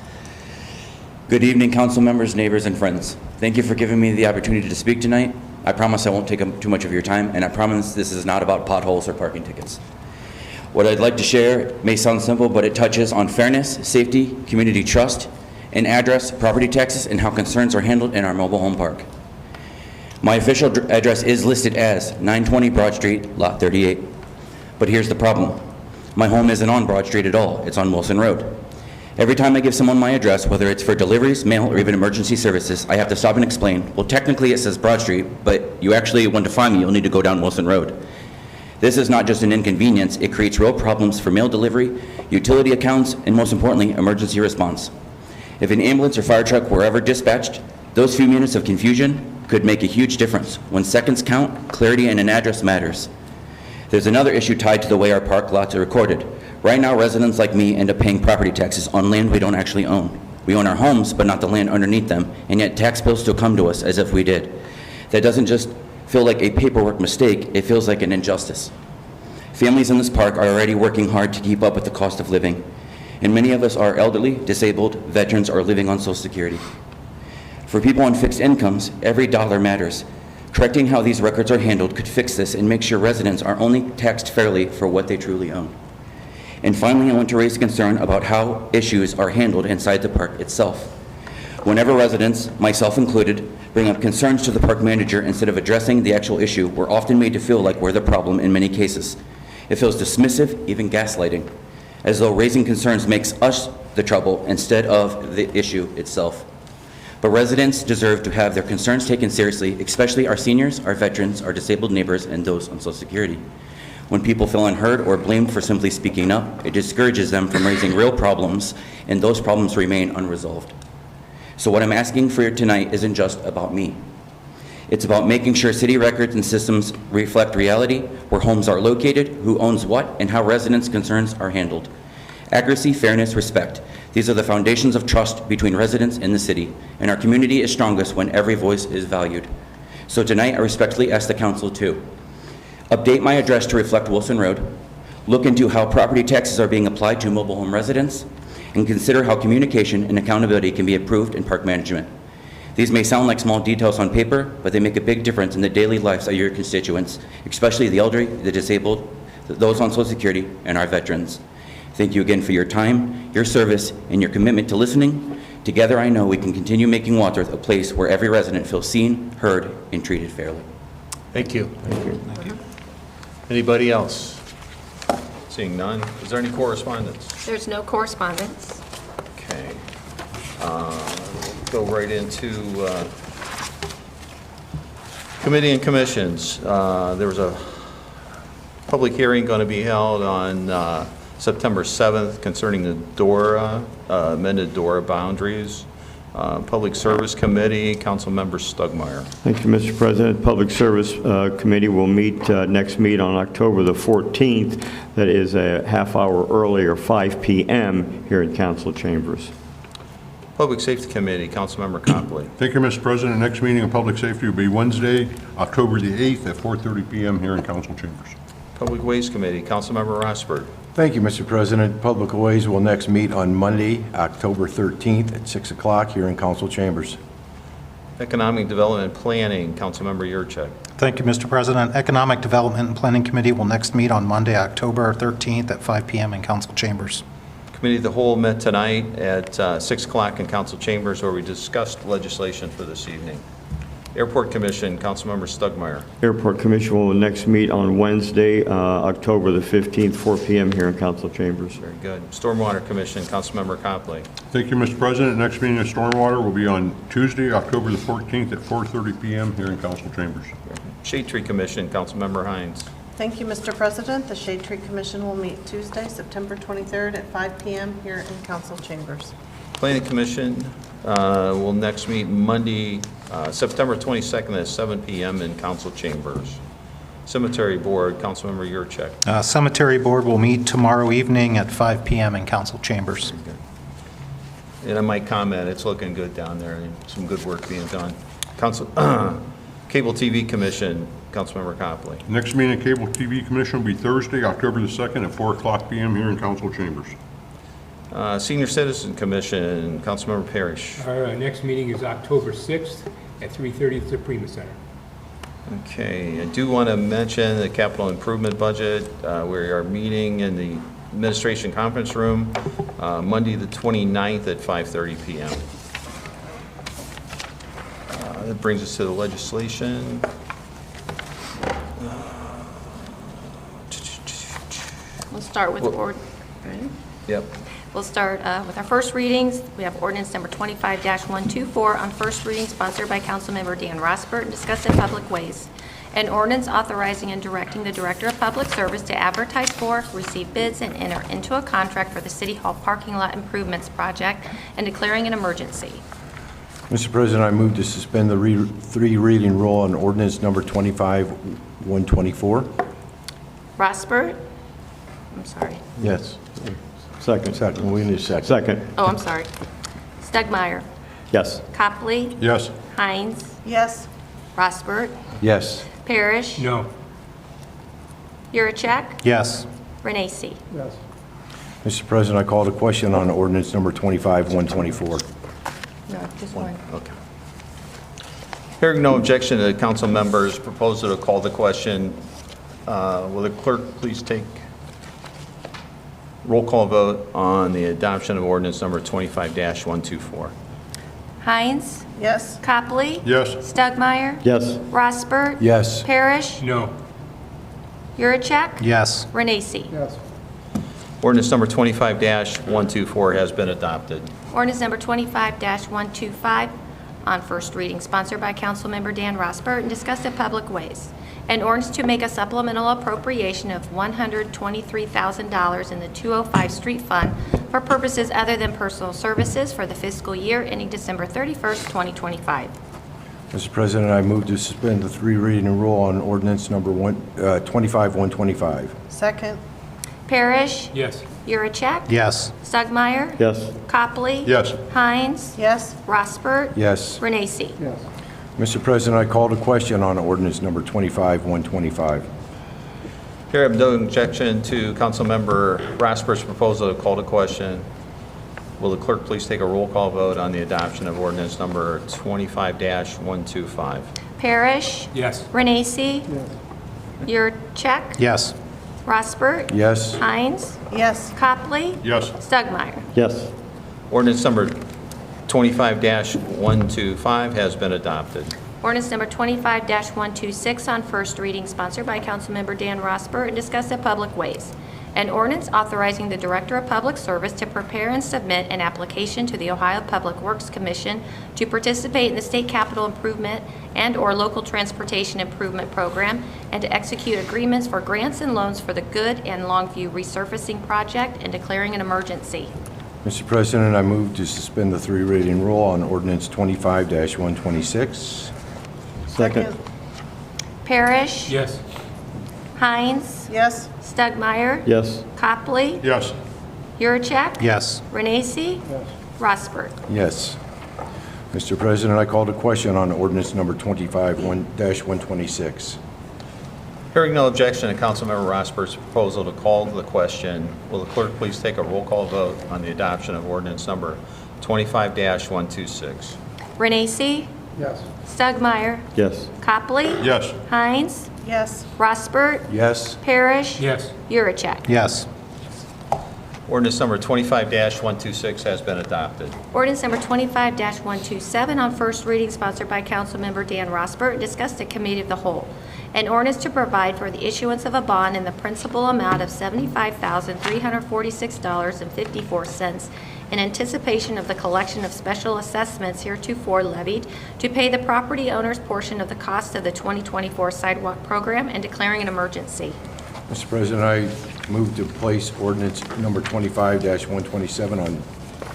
Good evening, council members, neighbors, and friends. Thank you for giving me the opportunity to speak tonight. I promise I won't take up too much of your time, and I promise this is not about potholes or parking tickets. What I'd like to share may sound simple, but it touches on fairness, safety, community trust, and address, property taxes, and how concerns are handled in our mobile home park. My official address is listed as 920 Broad Street, lot 38. But here's the problem. My home isn't on Broad Street at all. It's on Wilson Road. Every time I give someone my address, whether it's for deliveries, mail, or even emergency services, I have to stop and explain, well, technically it says Broad Street, but you actually want to find me, you'll need to go down Wilson Road. This is not just an inconvenience, it creates real problems for mail delivery, utility accounts, and most importantly, emergency response. If an ambulance or fire truck were ever dispatched, those few minutes of confusion could make a huge difference. When seconds count, clarity and an address matters. There's another issue tied to the way our park lots are recorded. Right now, residents like me end up paying property taxes on land we don't actually own. We own our homes, but not the land underneath them, and yet tax bills still come to us as if we did. That doesn't just feel like a paperwork mistake, it feels like an injustice. Families in this park are already working hard to keep up with the cost of living, and many of us are elderly, disabled, veterans, or living on Social Security. For people on fixed incomes, every dollar matters. Correcting how these records are handled could fix this and make sure residents are only taxed fairly for what they truly own. And finally, I want to raise concern about how issues are handled inside the park itself. Whenever residents, myself included, bring up concerns to the park manager instead of addressing the actual issue, we're often made to feel like we're the problem in many cases. It feels dismissive, even gaslighting, as though raising concerns makes us the trouble instead of the issue itself. But residents deserve to have their concerns taken seriously, especially our seniors, our veterans, our disabled neighbors, and those on Social Security. When people feel unheard or blamed for simply speaking up, it discourages them from raising real problems, and those problems remain unresolved. So what I'm asking for tonight isn't just about me. It's about making sure city records and systems reflect reality, where homes are located, who owns what, and how residents' concerns are handled. Accuracy, fairness, respect. These are the foundations of trust between residents and the city, and our community is strongest when every voice is valued. So tonight, I respectfully ask the council to update my address to reflect Wilson Road, look into how property taxes are being applied to mobile home residents, and consider how communication and accountability can be improved in park management. These may sound like small details on paper, but they make a big difference in the daily lives of your constituents, especially the elderly, the disabled, those on Social Security, and our veterans. Thank you again for your time, your service, and your commitment to listening. Together, I know we can continue making Wadsworth a place where every resident feels seen, heard, and treated fairly. Thank you. Thank you. Anybody else? Seeing none. Is there any correspondence? There's no correspondence. Okay. Go right into committee and commissions. There was a public hearing going to be held on September 7th concerning the DORA, amended DORA boundaries. Public Service Committee, Councilmember Stugmeyer. Thank you, Mr. President. Public Service Committee will meet next meet on October the 14th. That is a half hour earlier, 5 p.m. here in council chambers. Public Safety Committee, Councilmember Copley. Thank you, Mr. President. Next meeting of Public Safety will be Wednesday, October the 8th at 4:30 p.m. here in council chambers. Public Ways Committee, Councilmember Rosberg. Thank you, Mr. President. Public Ways will next meet on Monday, October 13th at 6 o'clock here in council chambers. Economic Development Planning, Councilmember Yurcheck. Thank you, Mr. President. Economic Development and Planning Committee will next meet on Monday, October 13th at 5 p.m. in council chambers. Committee of the Whole met tonight at 6 o'clock in council chambers where we discussed legislation for this evening. Airport Commission, Councilmember Stugmeyer. Airport Commission will next meet on Wednesday, October the 15th, 4 p.m. here in council chambers. Very good. Stormwater Commission, Councilmember Copley. Thank you, Mr. President. Next meeting of Stormwater will be on Tuesday, October the 14th at 4:30 p.m. here in council chambers. Shade Tree Commission, Councilmember Hines. Thank you, Mr. President. The Shade Tree Commission will meet Tuesday, September 23rd at 5 p.m. here in council chambers. Planning Commission will next meet Monday, September 22nd at 7 p.m. in council chambers. Cemetery Board, Councilmember Yurcheck. Cemetery Board will meet tomorrow evening at 5 p.m. in council chambers. And I might comment, it's looking good down there, and some good work being done. Cable TV Commission, Councilmember Copley. Next meeting of Cable TV Commission will be Thursday, October the 2nd at 4 o'clock p.m. here in council chambers. Senior Citizen Commission, Councilmember Parrish. Our next meeting is October 6th at 3:30 at the Prima Center. Okay, I do want to mention the capital improvement budget. We are meeting in the administration conference room Monday the 29th at 5:30 p.m. That brings us to the legislation. We'll start with Yep. We'll start with our first readings. We have ordinance number 25-124 on first reading, sponsored by Councilmember Dan Rosbert, and discussed in public ways. An ordinance authorizing and directing the Director of Public Service to advertise for, receive bids, and enter into a contract for the City Hall parking lot improvements project and declaring an emergency. Mr. President, I move to suspend the three reading rule on ordinance number 25-124. Rosbert? I'm sorry. Yes. Second. We need a second. Second. Oh, I'm sorry. Stugmeyer. Yes. Copley. Yes. Hines. Yes. Rosbert. Yes. Parrish. No. Yurcheck. Yes. Renacci. Yes. Mr. President, I call the question on ordinance number 25-124. No, just one. Okay. Hearing no objection to the council members' proposal to call the question, will the clerk please take roll call vote on the adoption of ordinance number 25-124? Hines. Yes. Copley. Yes. Stugmeyer. Yes. Rosbert. Yes. Parrish. No. Yurcheck. Yes. Renacci. Yes. Ordinance number 25-124 has been adopted. Ordinance number 25-125 on first reading, sponsored by Councilmember Dan Rosbert and discussed in public ways. An ordinance to make a supplemental appropriation of $123,000 in the 205 Street Fund for purposes other than personal services for the fiscal year ending December 31st, 2025. Mr. President, I move to suspend the three reading rule on ordinance number 25-125. Second. Parrish. Yes. Yurcheck. Yes. Stugmeyer. Yes. Copley. Yes. Hines. Yes. Rosbert. Yes. Renacci. Yes. Mr. President, I call the question on ordinance number 25-125. Here I have no objection to Councilmember Rosbert's proposal to call the question. Will the clerk please take a roll call vote on the adoption of ordinance number 25-125? Parrish. Yes. Renacci. Yes. Yurcheck. Yes. Rosbert. Yes. Hines. Yes. Copley. Yes. Stugmeyer. Yes. Ordinance number 25-125 has been adopted. Ordinance number 25-126 on first reading, sponsored by Councilmember Dan Rosbert and discussed in public ways. An ordinance authorizing the Director of Public Service to prepare and submit an application to the Ohio Public Works Commission to participate in the state capital improvement and/or local transportation improvement program and to execute agreements for grants and loans for the Good and Longview resurfacing project and declaring an emergency. Mr. President, I move to suspend the three reading rule on ordinance 25-126. Second. Parrish. Yes. Hines. Yes. Stugmeyer. Yes. Copley. Yes. Yurcheck. Yes. Renacci. Yes. Rosbert. Yes. Mr. President, I call the question on ordinance number 25-126. Hearing no objection to Councilmember Rosbert's proposal to call the question, will the clerk please take a roll call vote on the adoption of ordinance number 25-126? Renacci. Yes. Stugmeyer. Yes. Copley. Yes. Hines. Yes. Rosbert. Yes. Parrish. Yes. Yurcheck. Yes. Ordinance number 25-126 has been adopted. Ordinance number 25-127 on first reading, sponsored by Councilmember Dan Rosbert and discussed at Committee of the Whole. An ordinance to provide for the issuance of a bond in the principal amount of $75,346.54 in anticipation of the collection of special assessments heretofore levied to pay the property owner's portion of the cost of the 2024 sidewalk program and declaring an emergency. Mr. President, I move to place ordinance number 25-127 on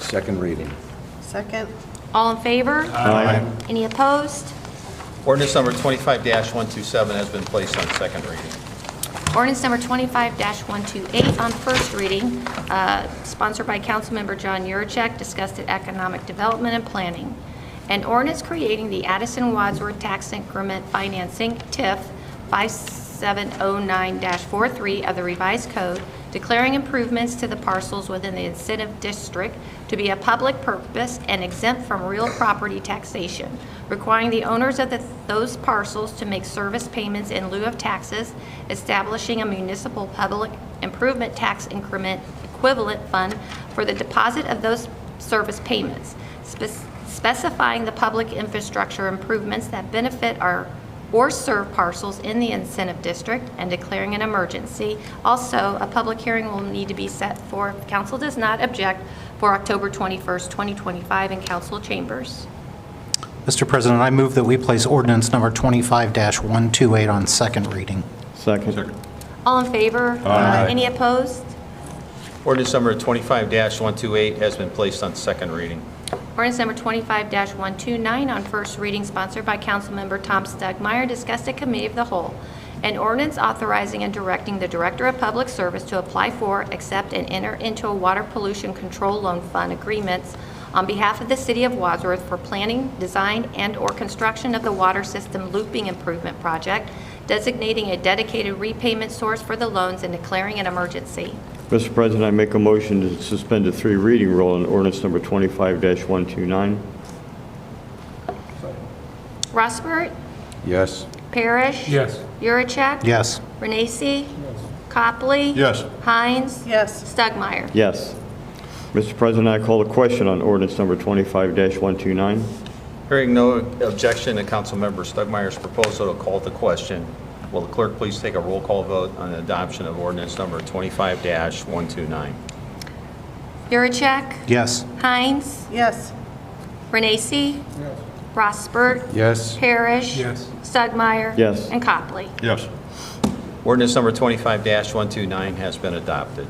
second reading. Second. All in favor? Aye. Any opposed? Ordinance number 25-127 has been placed on second reading. Ordinance number 25-128 on first reading, sponsored by Councilmember John Yurcheck, discussed at Economic Development and Planning. An ordinance creating the Addison Wadsworth Tax Increment Financing, TIF 5709-43 of the revised code, declaring improvements to the parcels within the incentive district to be a public purpose and exempt from real property taxation, requiring the owners of those parcels to make service payments in lieu of taxes, establishing a municipal public improvement tax increment equivalent fund for the deposit of those service payments, specifying the public infrastructure improvements that benefit or serve parcels in the incentive district, and declaring an emergency. Also, a public hearing will need to be set for, if council does not object, for October 21st, 2025 in council chambers. Mr. President, I move that we place ordinance number 25-128 on second reading. Second. All in favor? Aye. Any opposed? Ordinance number 25-128 has been placed on second reading. Ordinance number 25-129 on first reading, sponsored by Councilmember Tom Stugmeyer, discussed at Committee of the Whole. An ordinance authorizing and directing the Director of Public Service to apply for, accept, and enter into a water pollution control loan fund agreements on behalf of the City of Wadsworth for planning, design, and/or construction of the water system looping improvement project, designating a dedicated repayment source for the loans and declaring an emergency. Mr. President, I make a motion to suspend the three reading rule on ordinance number 25-129. Rossbert, Yes. Parrish? Yes. Yurcheck? Yes. Renacci? Copley? Yes. Hines? Yes. Stugmeyer. Yes. Mr. President, I call the question on ordinance number 25-129. Hearing no objection to Councilmember Stugmeyer's proposal to call the question, will the clerk please take a roll call vote on the adoption of ordinance number 25-129? Yurcheck? Yes. Hines? Yes. Renacci? Yes. Rossbert? Yes. Parrish? Yes. Stugmeyer? Yes. And Copley. Yes. Ordinance number 25-129 has been adopted.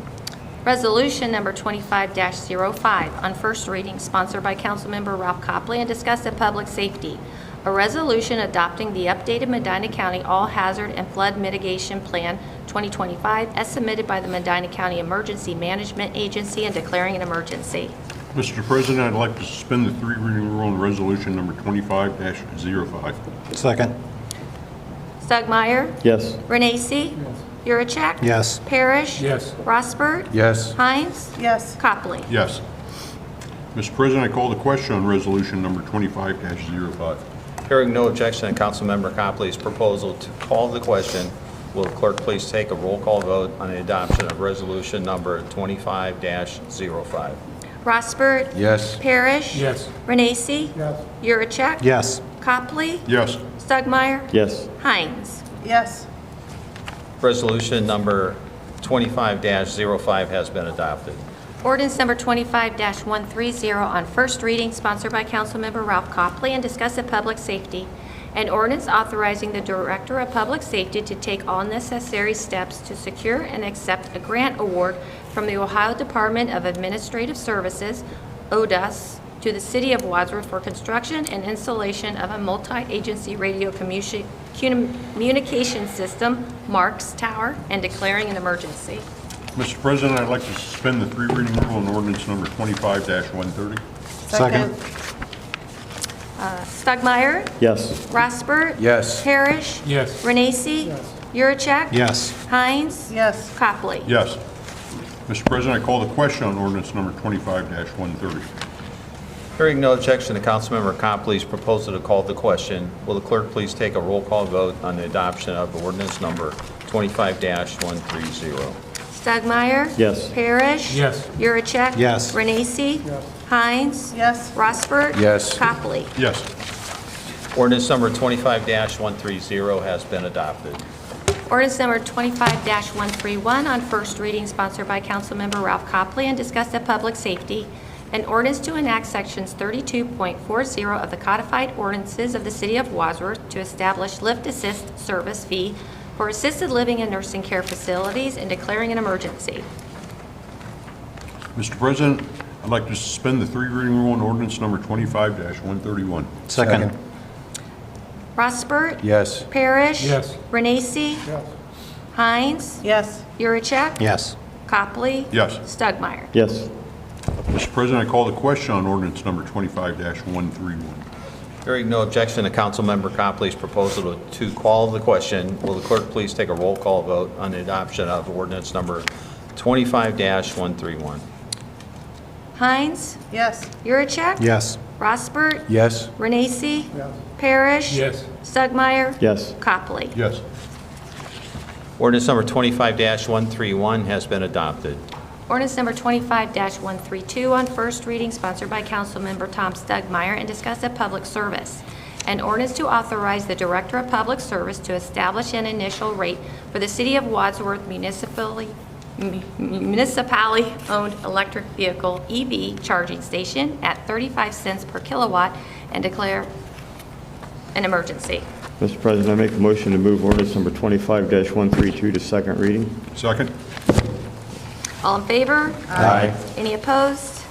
Resolution number 25-05 on first reading, sponsored by Councilmember Ralph Copley and discussed at Public Safety. A resolution adopting the updated Medina County All-Hazard and Flood Mitigation Plan 2025 as submitted by the Medina County Emergency Management Agency and declaring an emergency. Mr. President, I'd like to suspend the three reading rule on resolution number 25-05. Second. Stugmeyer? Yes. Renacci? Yurcheck? Yes. Parrish? Yes. Rossbert? Yes. Hines? Yes. Copley. Yes. Mr. President, I call the question on resolution number 25-05. Hearing no objection to Councilmember Copley's proposal to call the question, will the clerk please take a roll call vote on the adoption of resolution number 25-05? Rossbert? Yes. Parrish? Yes. Renacci? Yes. Yurcheck? Yes. Copley? Yes. Stugmeyer? Yes. Hines? Yes. Resolution number 25-05 has been adopted. Ordinance number 25-130 on first reading, sponsored by Councilmember Ralph Copley and discussed at Public Safety. An ordinance authorizing the Director of Public Safety to take all necessary steps to secure and accept a grant award from the Ohio Department of Administrative Services, ODUS, to the City of Wadsworth for construction and installation of a multi-agency radio communication system, MARCS Tower, and declaring an emergency. Mr. President, I'd like to suspend the three reading rule on ordinance number 25-130. Second. Stugmeyer? Yes. Rossbert? Yes. Parrish? Yes. Renacci? Yurcheck? Yes. Hines? Yes. Copley. Yes. Mr. President, I call the question on ordinance number 25-130. Hearing no objection to Councilmember Copley's proposal to call the question, will the clerk please take a roll call vote on the adoption of ordinance number 25-130? Stugmeyer? Yes. Parrish? Yes. Yurcheck? Yes. Renacci? Hines? Yes. Rossbert? Yes. Copley. Yes. Ordinance number 25-130 has been adopted. Ordinance number 25-131 on first reading, sponsored by Councilmember Ralph Copley and discussed at Public Safety. An ordinance to enact sections 32.40 of the codified ordinances of the City of Wadsworth to establish lift assist service fee for assisted living and nursing care facilities and declaring an emergency. Mr. President, I'd like to suspend the three reading rule on ordinance number 25-131. Second. Rossbert? Yes. Parrish? Yes. Renacci? Yes. Hines? Yes. Yurcheck? Yes. Copley? Yes. Stugmeyer? Yes. Mr. President, I call the question on ordinance number 25-131. Hearing no objection to Councilmember Copley's proposal to call the question, will the clerk please take a roll call vote on the adoption of ordinance number 25-131? Hines? Yes. Yurcheck? Yes. Rossbert? Yes. Renacci? Parrish? Yes. Stugmeyer? Yes. Copley? Yes. Ordinance number 25-131 has been adopted. Ordinance number 25-132 on first reading, sponsored by Councilmember Tom Stugmeyer, and discussed at public service. An ordinance to authorize the Director of Public Service to establish an initial rate for the City of Wadsworth municipally-owned electric vehicle EV charging station at 35 cents per kilowatt and declare an emergency. Mr. President, I make a motion to move ordinance number 25-132 to second reading. Second? All in favor? Aye. Any opposed?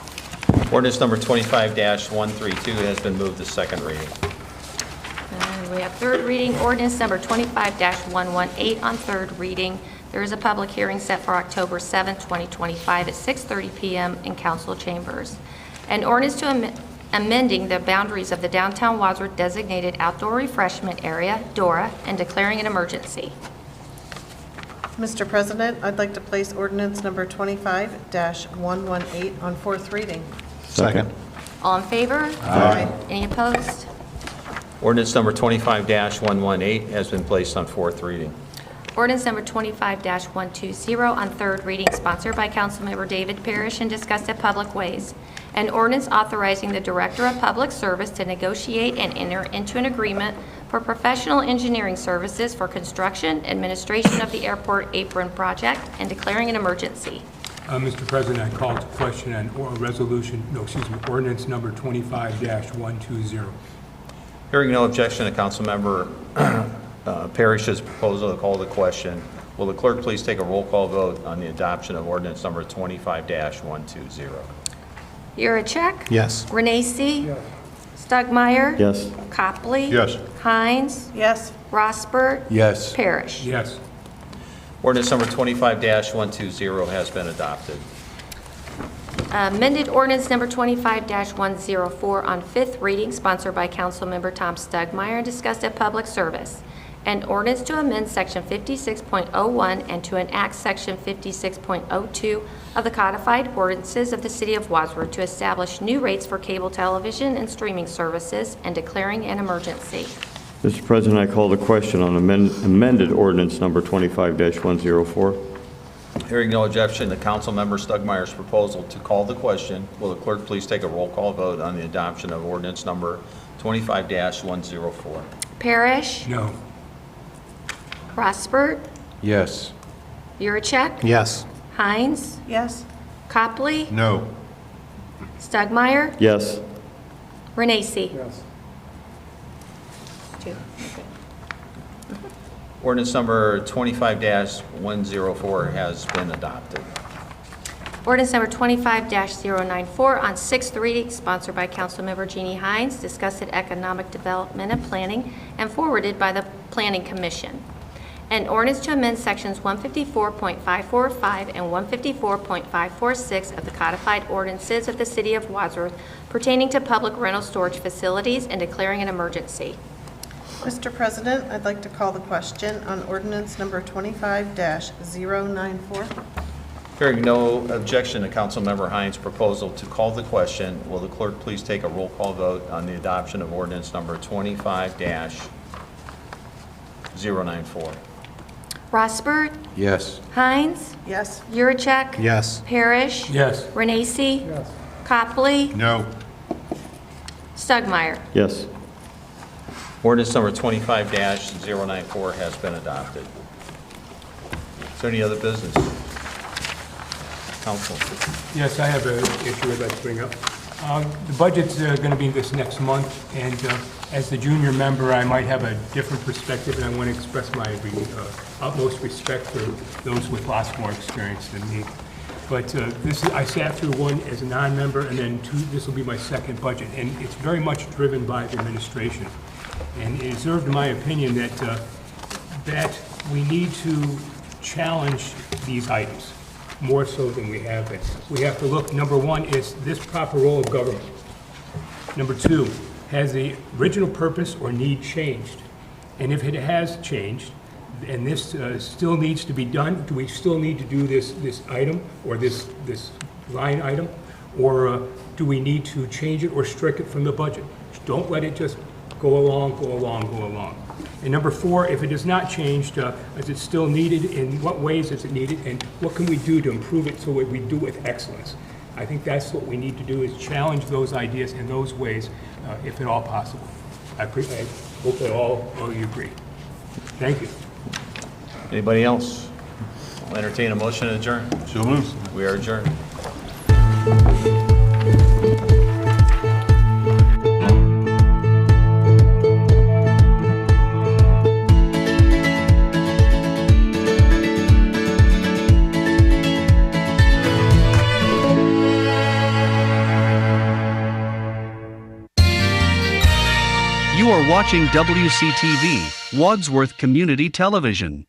Ordinance number 25-132 has been moved to second reading. And we have third reading, ordinance number 25-118 on third reading. There is a public hearing set for October 7th, 2025 at 6:30 p.m. in council chambers. An ordinance to amending the boundaries of the downtown Wadsworth designated outdoor refreshment area, DORA, and declaring an emergency. Mr. President, I'd like to place ordinance number 25-118 on fourth reading. Second. All in favor? Aye. Any opposed? Ordinance number 25-118 has been placed on fourth reading. Ordinance number 25-120 on third reading, sponsored by Councilmember David Parrish and discussed at Public Ways. An ordinance authorizing the Director of Public Service to negotiate and enter into an agreement for professional engineering services for construction, administration of the airport apron project, and declaring an emergency. Mr. President, I call to question on ordinance number 25-120. Hearing no objection to Councilmember Parrish's proposal to call the question, will the clerk please take a roll call vote on the adoption of ordinance number 25-120? Yurcheck? Yes. Renacci? Yes. Stugmeyer? Yes. Copley? Yes. Hines? Yes. Rossbert? Yes. Parrish? Yes. Ordinance number 25-120 has been adopted. Amended ordinance number 25-104 on fifth reading, sponsored by Councilmember Tom Stugmeyer and discussed at public service. An ordinance to amend section 56.01 and to enact section 56.02 of the codified ordinances of the City of Wadsworth to establish new rates for cable television and streaming services and declaring an emergency. Mr. President, I call the question on amended ordinance number 25-104. Hearing no objection to Councilmember Stugmeyer's proposal to call the question, will the clerk please take a roll call vote on the adoption of ordinance number 25-104? Parrish? No. Rossbert? Yes. Yurcheck? Yes. Hines? Yes. Copley? No. Stugmeyer? Yes. Renacci? Yes. Two. Ordinance number 25-104 has been adopted. Ordinance number 25-094 on sixth reading, sponsored by Councilmember Jeannie Hines, discussed at Economic Development and Planning, and forwarded by the Planning Commission. An ordinance to amend sections 154.545 and 154.546 of the codified ordinances of the City of Wadsworth pertaining to public rental storage facilities and declaring an emergency. Mr. President, I'd like to call the question on ordinance number 25-094. Hearing no objection to Councilmember Hines' proposal to call the question, will the clerk please take a roll call vote on the adoption of ordinance number 25-094? Rossbert? Yes. Hines? Yes. Yurcheck? Yes. Parrish? Yes. Renacci? Yes. Copley? No. Stugmeyer? Yes. Ordinance number 25-094 has been adopted. Is there any other business? Council. Yes, I have an issue I'd like to bring up. The budget's going to be this next month, and as the junior member, I might have a different perspective, and I want to express my utmost respect for those with lots more experience than me. But I sat through one as a non-member, and then this will be my second budget, and it's very much driven by the administration. And it deserved, in my opinion, that we need to challenge these items more so than we have been. We have to look, number one, is this proper role of government? Number two, has the original purpose or need changed? And if it has changed, and this still needs to be done, do we still need to do this item or this line item? Or do we need to change it or strike it from the budget? Don't let it just go along. And number four, if it is not changed, is it still needed? In what ways is it needed? And what can we do to improve it so that we do it with excellence? I think that's what we need to do, is challenge those ideas in those ways, if at all possible. I hope that all of you agree. Thank you. Anybody else? I'll entertain a motion to adjourn. So moved. We are adjourned. You are watching WCTV, Wadsworth Community Television.